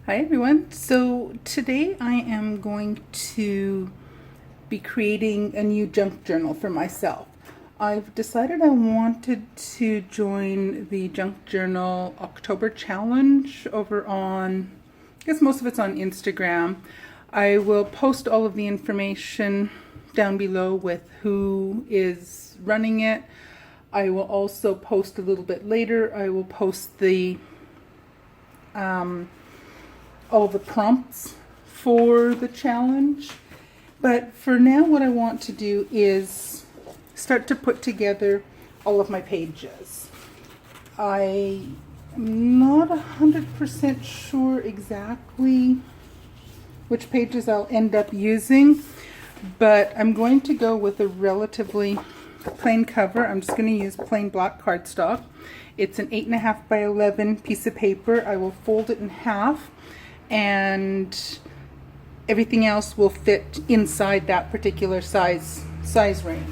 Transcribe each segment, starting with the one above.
Hi everyone. So today I am going to be creating a new junk journal for myself. I've decided I wanted to join the Junk Journal October challenge over on, I guess most of it's on Instagram. I will post all of the information down below with who is running it. I will also post a little bit later. I will post the all the prompts for the challenge. But for now, what I want to do is start to put together all of my pages. I am not 100% sure exactly which pages I'll end up using, but I'm going to go with a relatively plain cover. I'm just going to use plain black cardstock. It's an 8.5 by 11 piece of paper. I will fold it in half, and everything else will fit inside that particular size range.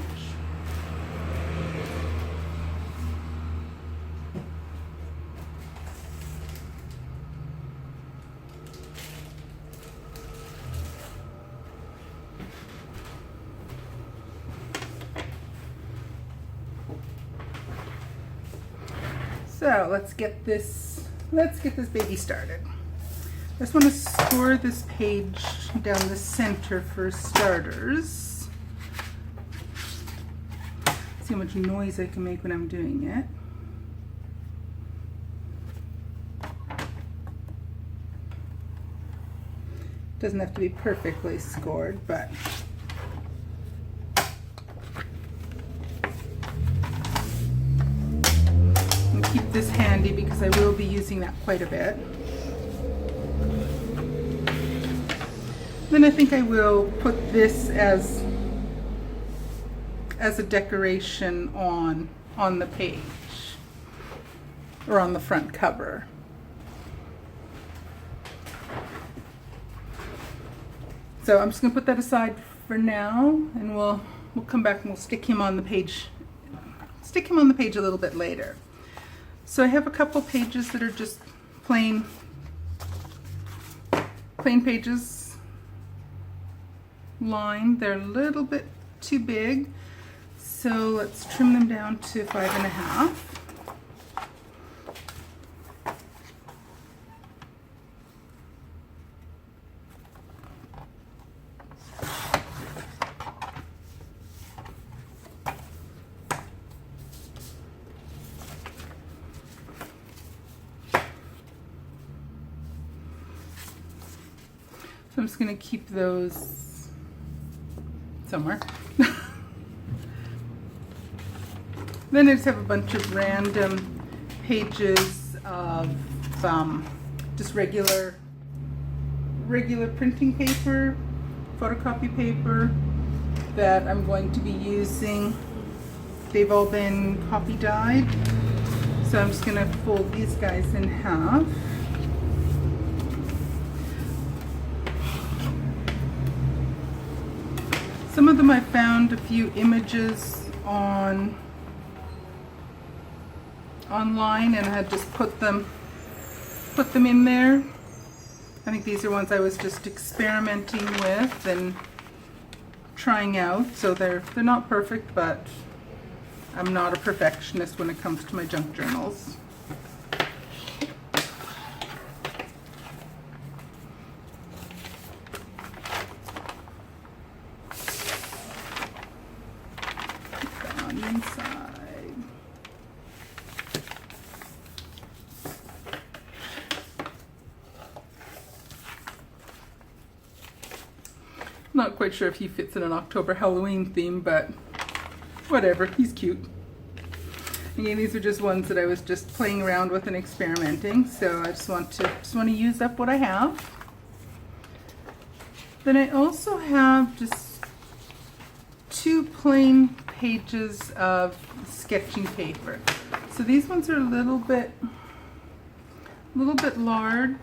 So let's get this baby started. I just want to score this page down the center for starters. See how much noise I can make when I'm doing it. Doesn't have to be perfectly scored, but I'll keep this handy because I will be using that quite a bit. Then I think I will put this as a decoration on the page or on the front cover. So I'm just going to put that aside for now, and we'll come back and we'll stick him on the page a little bit later. So I have a couple pages that are just plain pages lined. They're a little bit too big, so let's trim them down to 5.5. So I'm just going to keep those somewhere. Then I just have a bunch of random pages of just regular printing paper, photocopy paper that I'm going to be using. They've all been copy dyed, so I'm just going to fold these guys in half. Some of them I found a few images online, and I had just put them in there. I think these are ones I was just experimenting with and trying out, so they're not perfect, but I'm not a perfectionist when it comes to my junk journals. Inside. Not quite sure if he fits in an October Halloween theme, but whatever, he's cute. Again, these are just ones that I was just playing around with and experimenting, so I just want to use up what I have. Then I also have just 2 plain pages of sketching paper. So these ones are a little bit large.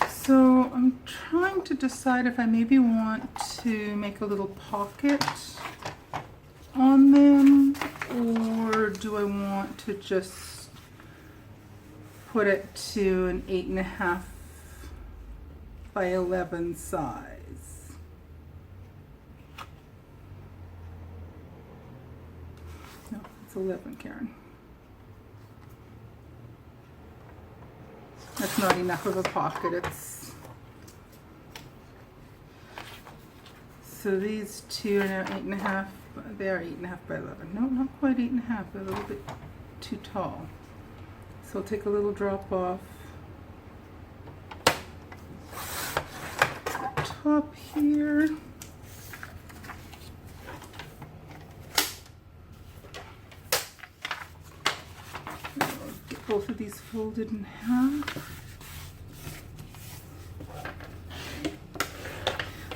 So I'm trying to decide if I maybe want to make a little pocket on them, or do I want to just put it to an 8.5 by 11 size. No, it's 11, Karen. That's not enough of a pocket. It's so these two are now 8.5. They are 8.5 by 11. No, not quite 8.5. They're a little bit too tall. So I'll take a little drop off the top here. Get both of these folded in half.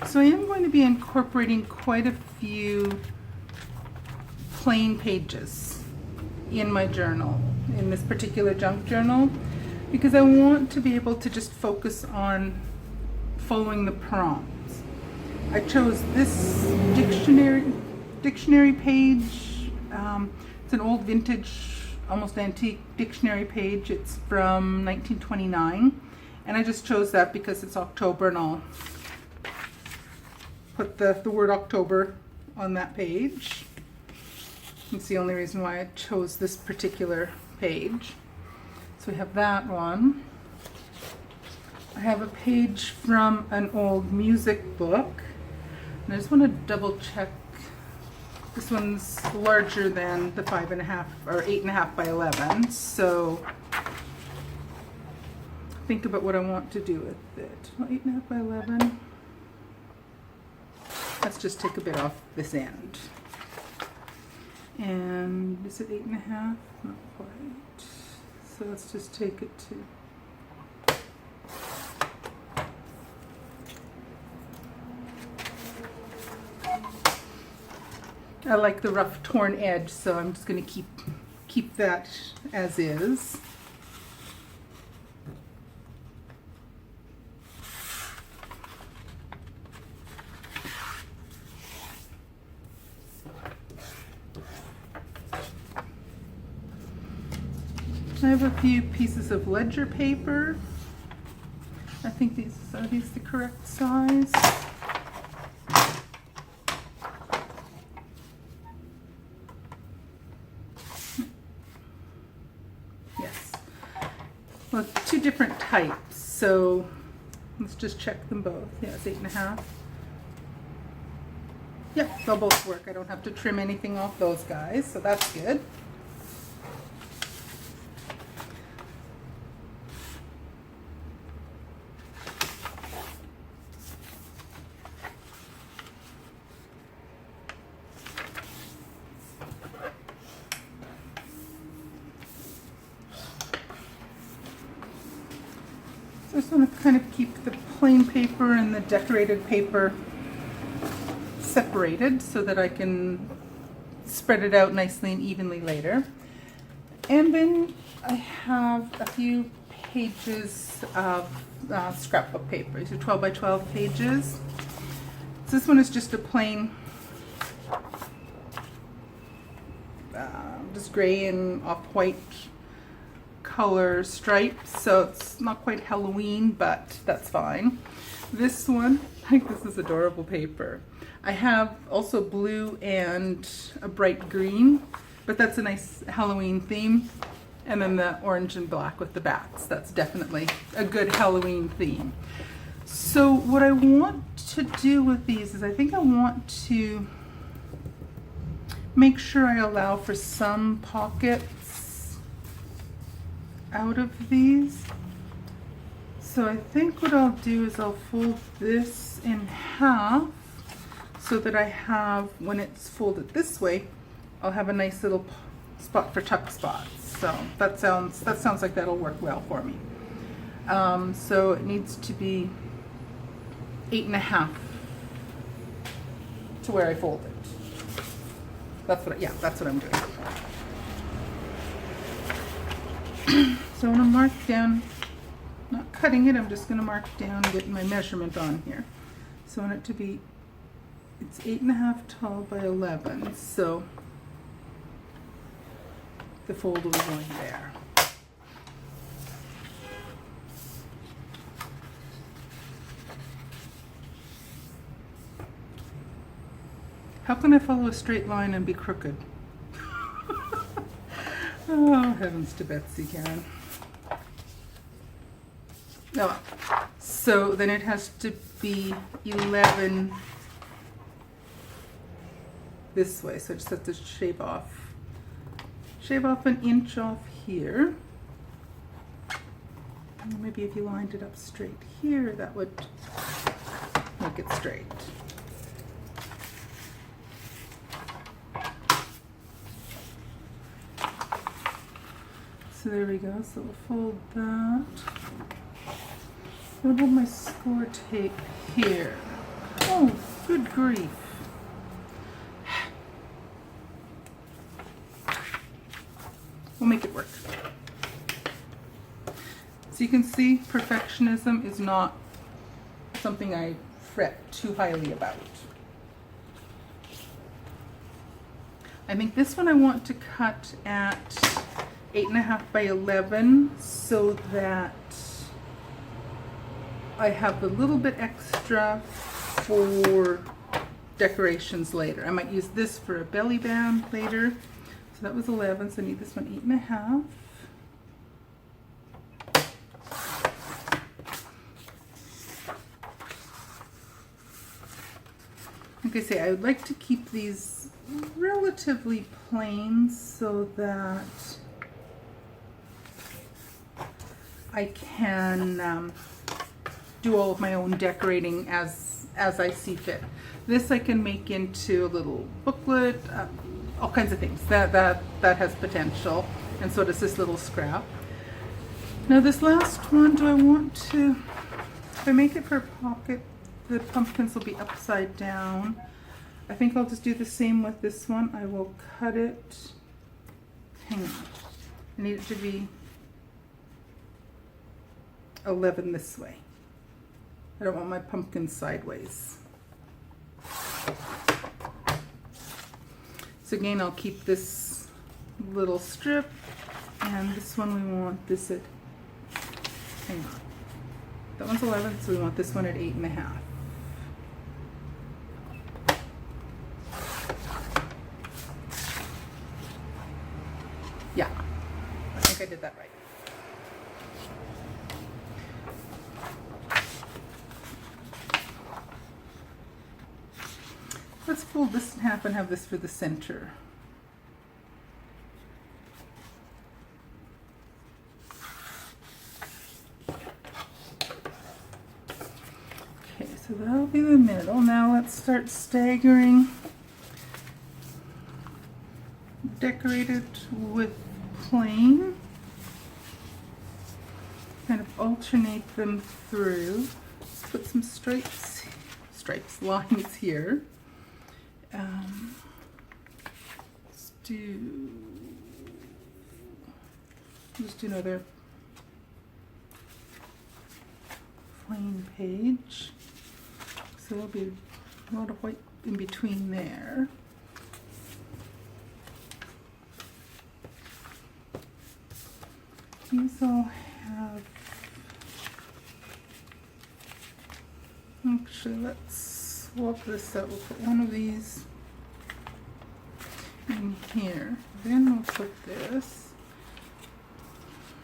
So I am going to be incorporating quite a few plain pages in my journal, in this particular junk journal, because I want to be able to just focus on following the prompts. I chose this dictionary page. It's an old vintage, almost antique dictionary page. It's from 1929, and I just chose that because it's October, and I'll put the word October on that page. It's the only reason why I chose this particular page. So we have that one. I have a page from an old music book, and I just want to double check. This one's larger than the 5.5 or 8.5 by 11. So think about what I want to do with it. Well, 8.5 by 11. Let's just take a bit off this end. And is it 8.5? Not quite. So let's just take it to. I like the rough torn edge, so I'm just going to keep that as is. I have a few pieces of ledger paper. I think these are these the correct size. Yes. Well, two different types, so let's just check them both. Yeah, it's 8.5. Yep, they'll both work. I don't have to trim anything off those guys, so that's good. So I just want to kind of keep the plain paper and the decorated paper separated so that I can spread it out nicely and evenly later. And then I have a few pages of scrapbook paper. These are 12 by 12 pages. So this one is just a plain, just gray and off-white color stripes, so it's not quite Halloween, but that's fine. This one, I think this is adorable paper. I have also blue and a bright green, but that's a nice Halloween theme. And then the orange and black with the bats. That's definitely a good Halloween theme. So what I want to do with these is I think I want to make sure I allow for some pockets out of these. So I think what I'll do is I'll fold this in half so that I have, when it's folded this way, I'll have a nice little spot for tuck spots. So that sounds like that'll work well for me. So it needs to be 8.5 to where I fold it. That's what I'm doing. So I'm going to mark down, not cutting it, I'm just going to mark down, get my measurement on here. So I want it to be, it's 8.5 tall by 11, so the fold will be going there. How can I follow a straight line and be crooked? Oh, heavens to Betsy, Karen. Oh, so then it has to be 11 this way. So I just have to shave off an inch off here. And maybe if you lined it up straight here, that would make it straight. So there we go. So we'll fold that. What about my score tape here? Oh, good grief. We'll make it work. So you can see perfectionism is not something I fret too highly about. I think this one I want to cut at 8.5 by 11 so that I have a little bit extra for decorations later. I might use this for a belly band later. So that was 11, so I need this one 8.5. Like I say, I would like to keep these relatively plain so that I can do all of my own decorating as I see fit. This I can make into a little booklet, all kinds of things. That has potential, and so does this little scrap. Now this last one, do I want to, if I make it for a pocket, the pumpkins will be upside down. I think I'll just do the same with this one. I will cut it, hang on, I need it to be 11 this way. I don't want my pumpkin sideways. So again, I'll keep this little strip, and this one we want this at, hang on, that one's 11, so we want this one at 8.5. Yeah, I think I did that right. Let's fold this in half and have this for the center. Okay, so that'll be the middle. Now let's start staggering. Decorate it with plain. Kind of alternate them through. Let's put some lines here. Let's do another plain page. So there'll be a lot of white in between there. These all have, actually let's swap this out. We'll put one of these in here. Then we'll put this,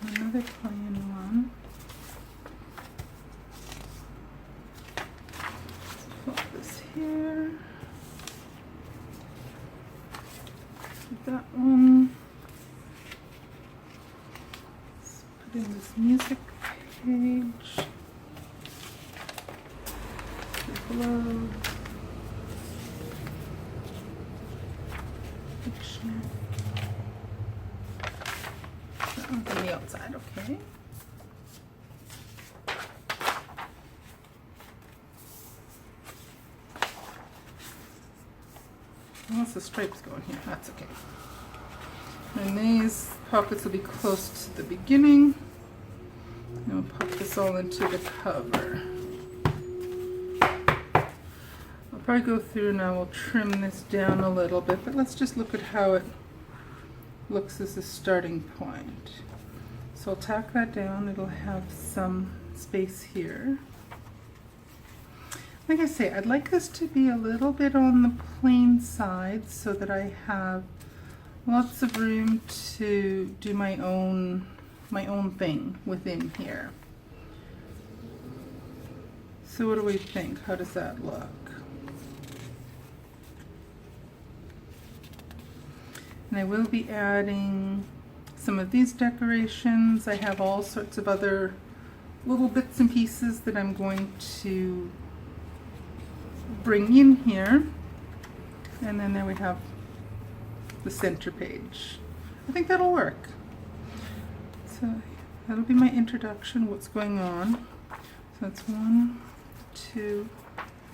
another plain one. Swap this here. Put that one. Let's put in this music page. Below. That one's on the outside, okay. Once the stripes go in here, that's okay. And these pockets will be close to the beginning. And we'll pop this all into the cover. I'll probably go through now, we'll trim this down a little bit, but let's just look at how it looks as a starting point. So I'll tack that down, it'll have some space here. like I say, I'd like this to be a little bit on the plain side so that I have lots of room to do my own thing within here. So what do we think? How does that look? And I will be adding some of these decorations. I have all sorts of other little bits and pieces that I'm going to bring in here. And then there we have the center page. I think that'll work. So that'll be my introduction, what's going on. So that's 1, 2,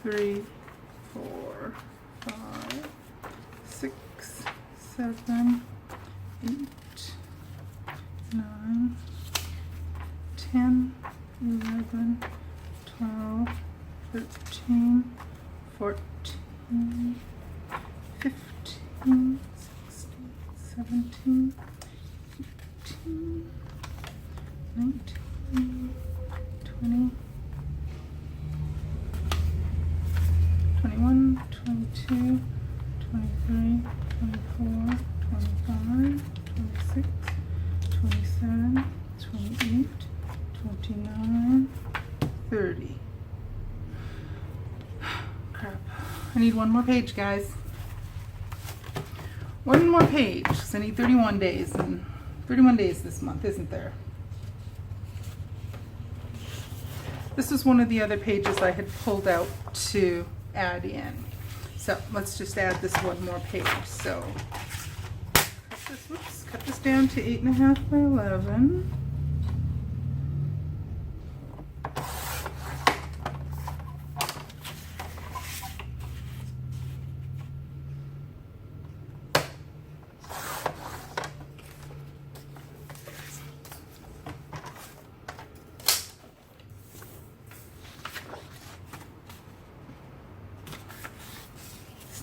3, 4, 5, 6, 7, 8, 9, 10, 11, 12, 13, 14, 15, 16, 17, 18, 19, 20, 21, 22, 23, 24, 25, 26, 27, 28, 29, 30. Crap. I need one more page, guys. One more page, because I need 31 days, and 31 days this month, isn't there? This is one of the other pages I had pulled out to add in. So let's just add this one more page. So cut this down to 8.5 by 11.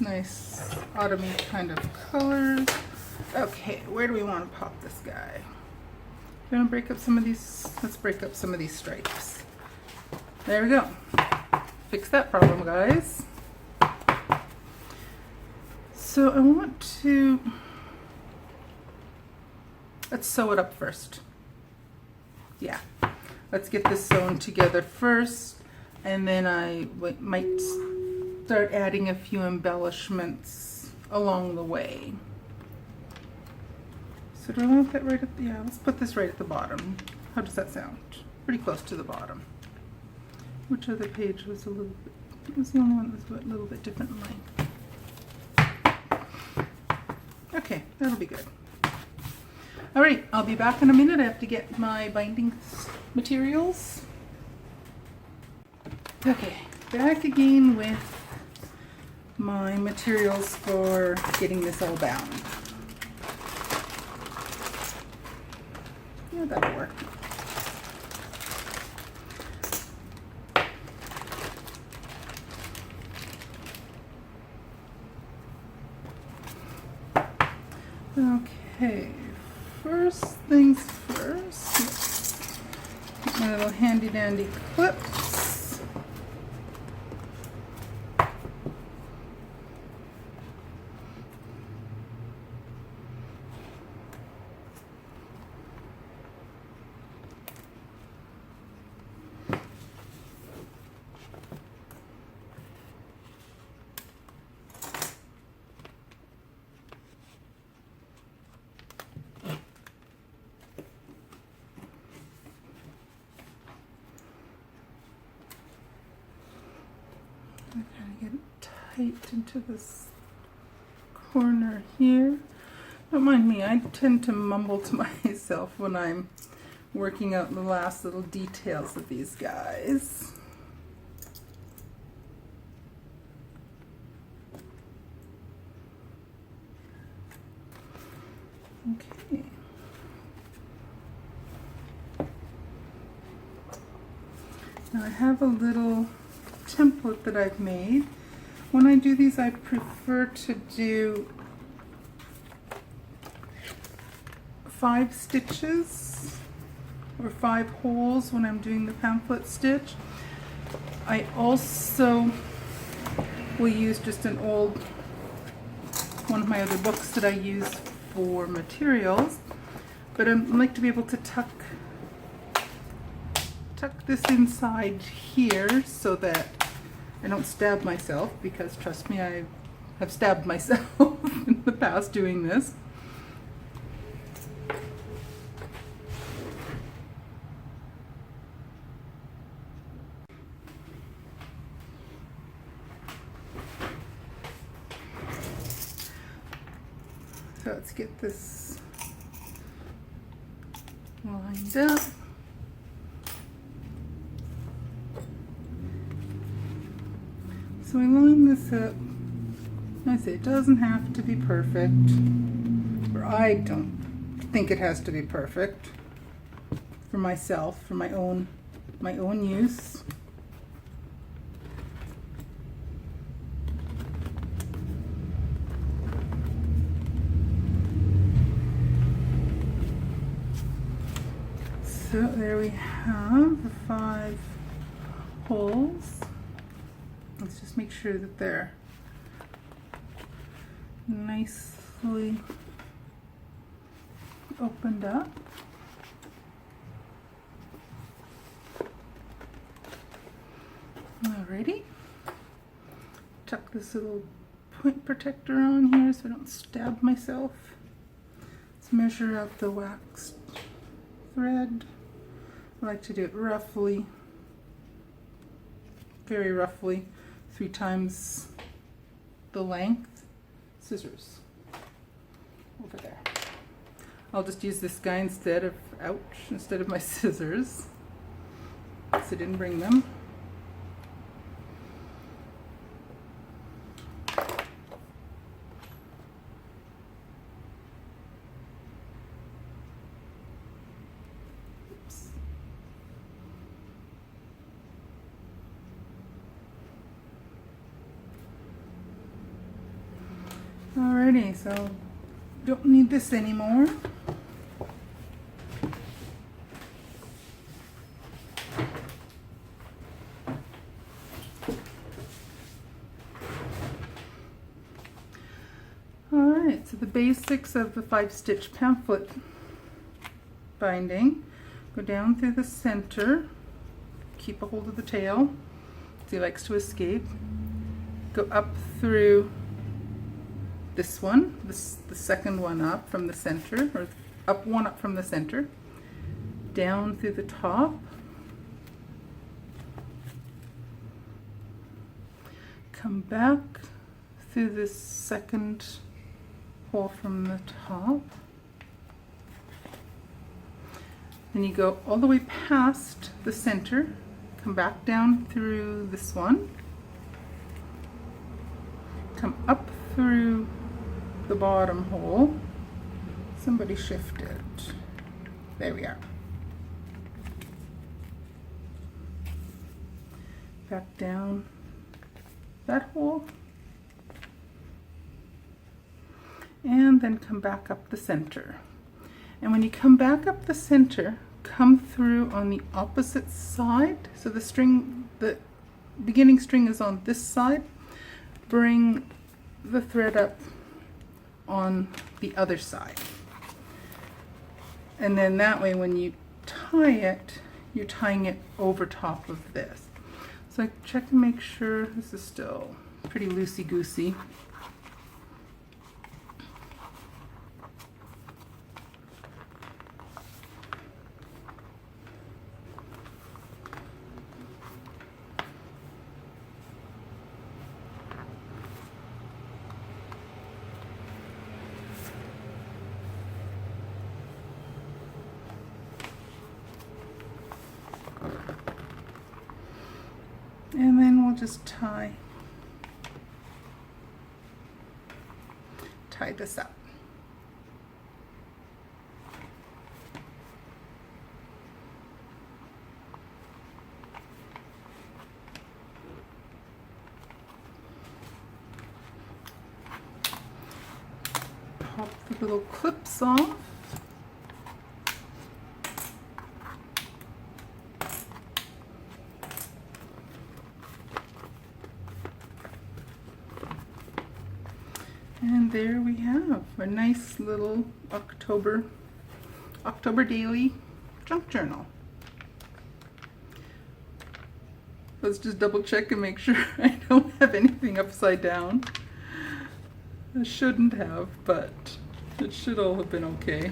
Nice autumny kind of colors. Okay, where do we want to pop this guy? Gonna break up some of these. Let's break up some of these stripes. There we go. Fix that problem, guys. So I want to, let's sew it up first. Yeah, let's get this sewn together first, and then I might start adding a few embellishments along the way. So do I want that right at the, yeah, let's put this right at the bottom. How does that sound? Pretty close to the bottom. Which other page was a little bit, it was the only one that was a little bit different length. Okay, that'll be good. All right, I'll be back in a minute. I have to get my binding materials. Okay, back again with my materials for getting this all bound. Yeah, that'll work. Okay, first things first, get my little handy dandy clips. I'm gonna get it tight into this corner here. Don't mind me, I tend to mumble to myself when I'm working out the last little details of these guys. Okay. Now I have a little template that I've made. When I do these, I prefer to do 5 stitches or 5 holes when I'm doing the pamphlet stitch. I also will use just an old, one of my other books that I use for materials, but I like to be able to tuck this inside here so that I don't stab myself, because trust me, I have stabbed myself in the past doing this. So let's get this lined up. So I line this up. I say it doesn't have to be perfect, or I don't think it has to be perfect for myself, for my own use. So there we have the 5 holes. Let's just make sure that they're nicely opened up. Alrighty. Tuck this little point protector on here so I don't stab myself. Let's measure out the waxed thread. I like to do it roughly, very roughly, 3 times the length. Scissors over there. I'll just use this guy instead of my scissors, because I didn't bring them. Alrighty, so don't need this anymore. Alright, so the basics of the 5-stitch pamphlet binding. Go down through the center, keep a hold of the tail, so he likes to escape. Go up through this one, the second one up from the center, or one up from the center, down through the top, come back through this second hole from the top, then you go all the way past the center, come back down through this one, come up through the bottom hole. Somebody shift it. There we are. Back down that hole. And then come back up the center. And when you come back up the center, come through on the opposite side. So the beginning string is on this side. Bring the thread up on the other side, and then that way when you tie it, you're tying it over top of this. So I check and make sure this is still pretty loosey-goosey. And then we'll just tie this up. Pop the little clips off. And there we have a nice little October daily junk journal. Let's just double check and make sure I don't have anything upside down. I shouldn't have, but it should all have been okay.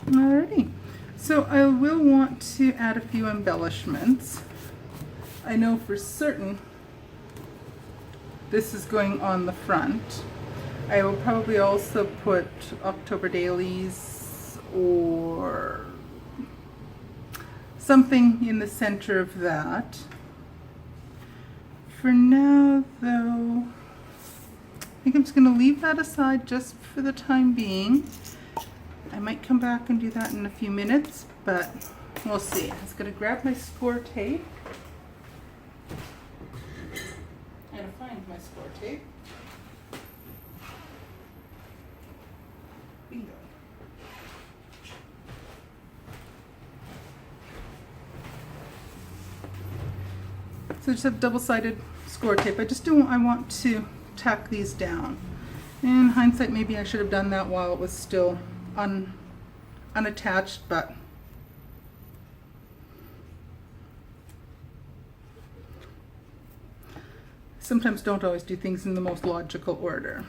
Alrighty, so I will want to add a few embellishments. I know for certain this is going on the front. I will probably also put October dailies or something in the center of that. For now though, I think I'm just going to leave that aside just for the time being. I might come back and do that in a few minutes, but we'll see. I'm just going to grab my score tape. I gotta find my score tape. Bingo. So I just have double-sided score tape. I want to tack these down. In hindsight, maybe I should have done that while it was still unattached, but sometimes don't always do things in the most logical order.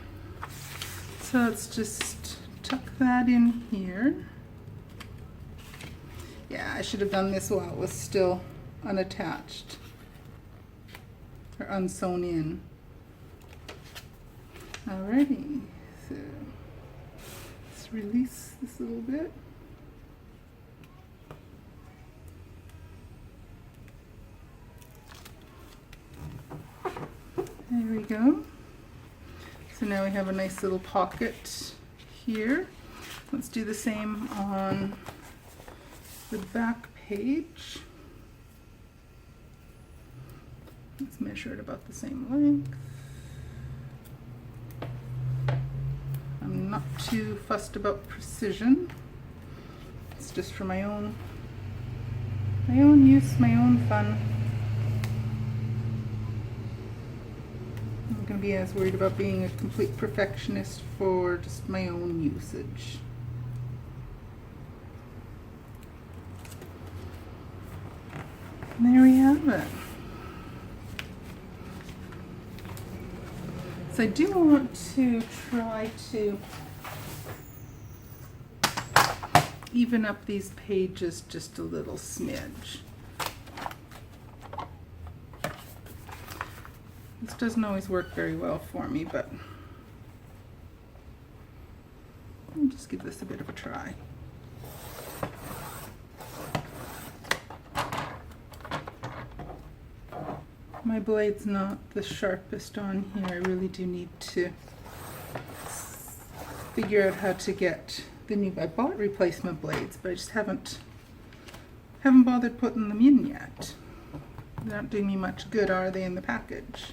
So let's just tuck that in here. Yeah, I should have done this while it was still unattached or unsewn in. Alrighty, so let's release this a little bit. There we go. So now we have a nice little pocket here. Let's do the same on the back page. Let's measure it about the same length. I'm not too fussed about precision. It's just for my own use, my own fun. I'm not going to be as worried about being a complete perfectionist for just my own usage. And there we have it. So I do want to try to even up these pages just a little smidge. This doesn't always work very well for me, but I'll just give this a bit of a try. My blade's not the sharpest on here. I really do need to figure out how to get the new. I bought replacement blades, but I just haven't bothered putting them in yet. They're not doing me much good, are they, in the package?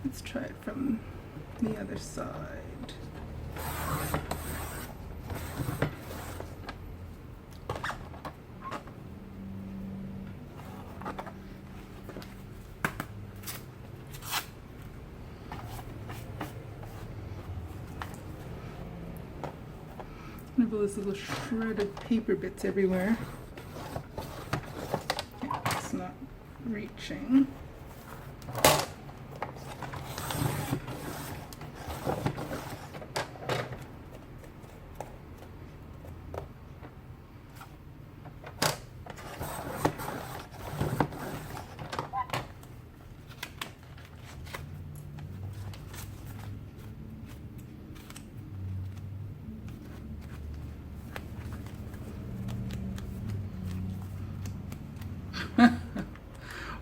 Let's try it from the other side. All those little shredded paper bits everywhere. Yeah, it's not reaching.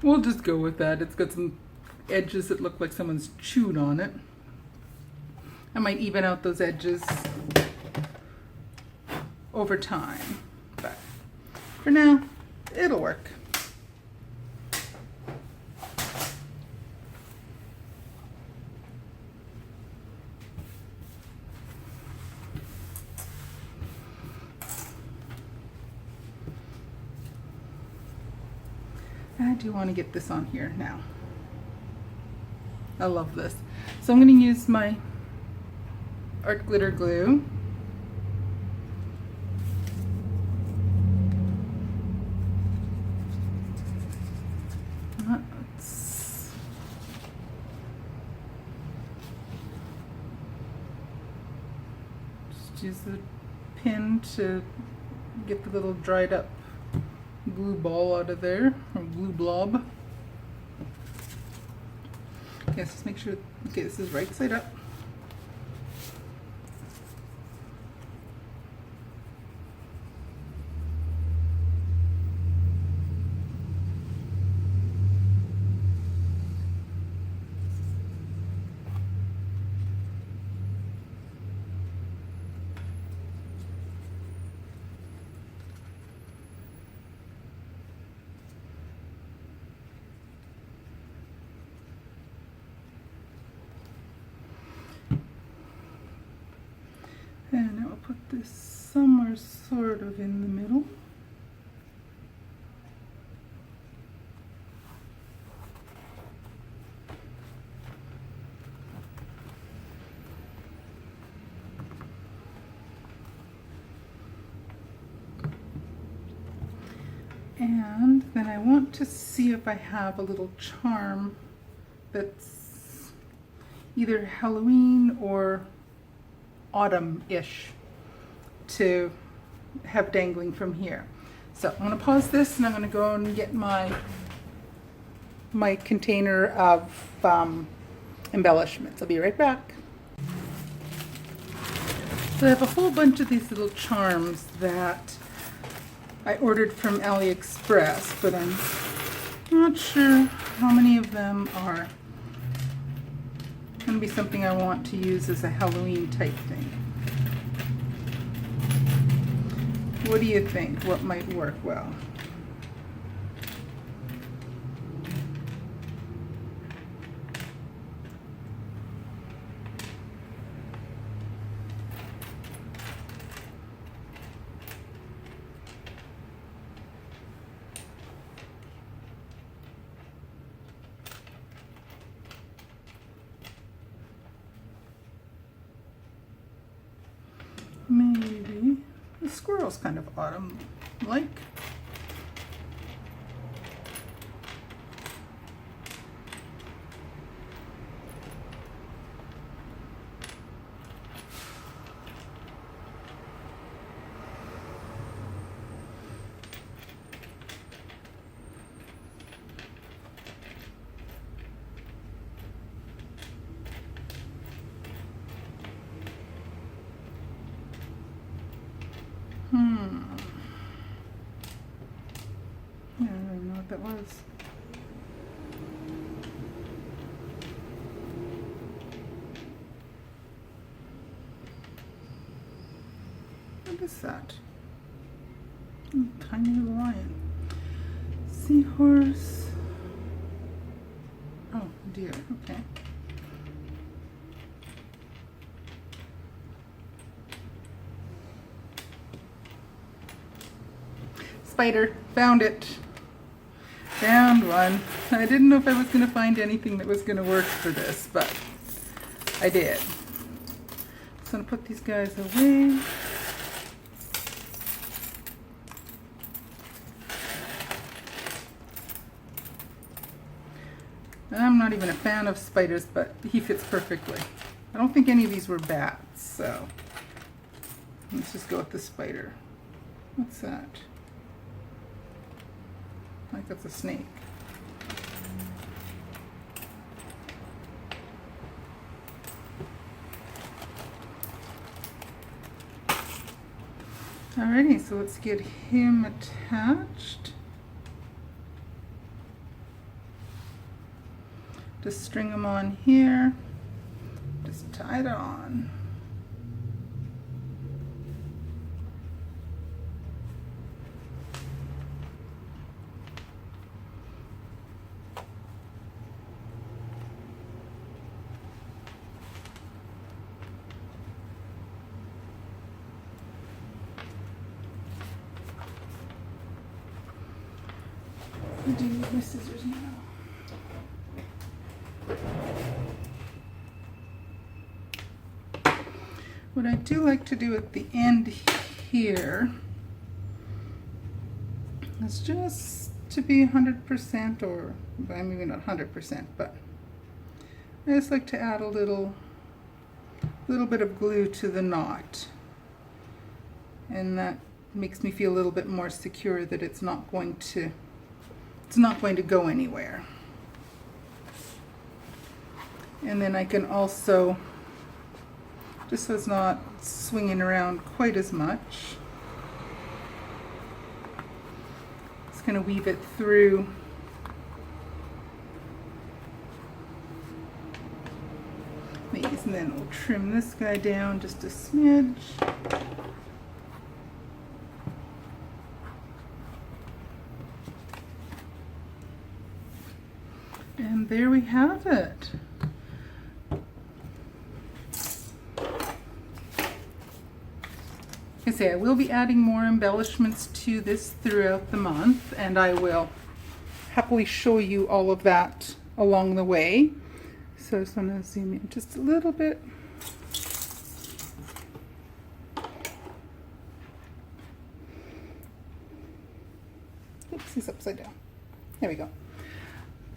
We'll just go with that. It's got some edges that look like someone's chewed on it. I might even out those edges over time, but for now, it'll work. I do want to get this on here now. I love this. So I'm going to use my art glitter glue. Just use the pin to get the little dried up glue ball out of there, or glue blob. Okay, so just make sure, okay, this is right side up. And I will put this somewhere sort of in the middle. And then I want to see if I have a little charm that's either Halloween or autumn-ish to have dangling from here. So I'm going to pause this and I'm going to go and get my container of embellishments. I'll be right back. So I have a whole bunch of these little charms that I ordered from AliExpress, but I'm not sure how many of them are going to be something I want to use as a Halloween type thing. What do you think? What might work well? Maybe the squirrel's kind of autumn-like. I don't even know what that was. What is that? Tiny little lion. Seahorse. Oh dear, okay. Spider, found it. Found one. I didn't know if I was going to find anything that was going to work for this, but I did. So I'm going to put these guys away. I'm not even a fan of spiders, but he fits perfectly. I don't think any of these were bats, so let's just go with the spider. What's that? I think that's a snake. Alrighty, so let's get him attached. Just string him on here. Just tie it on. I do need my scissors now. What I do like to do at the end here is just to be 100%, or maybe not 100%, but I just like to add a little bit of glue to the knot, and that makes me feel a little bit more secure that it's not going to go anywhere. And then I can also, just so it's not swinging around quite as much, just going to weave it through these, and then we'll trim this guy down just a smidge. And there we have it. I say I will be adding more embellishments to this throughout the month, and I will happily show you all of that along the way. So I just want to zoom in just a little bit. Oops, he's upside down. There we go.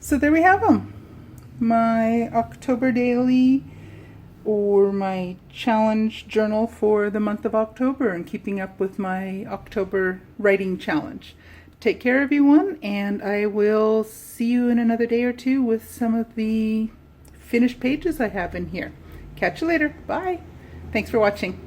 So there we have them. My October daily, or my challenge journal for the month of October, and keeping up with my October writing challenge. Take care, everyone, and I will see you in another day or two with some of the finished pages I have in here. Catch you later. Bye. Thanks for watching.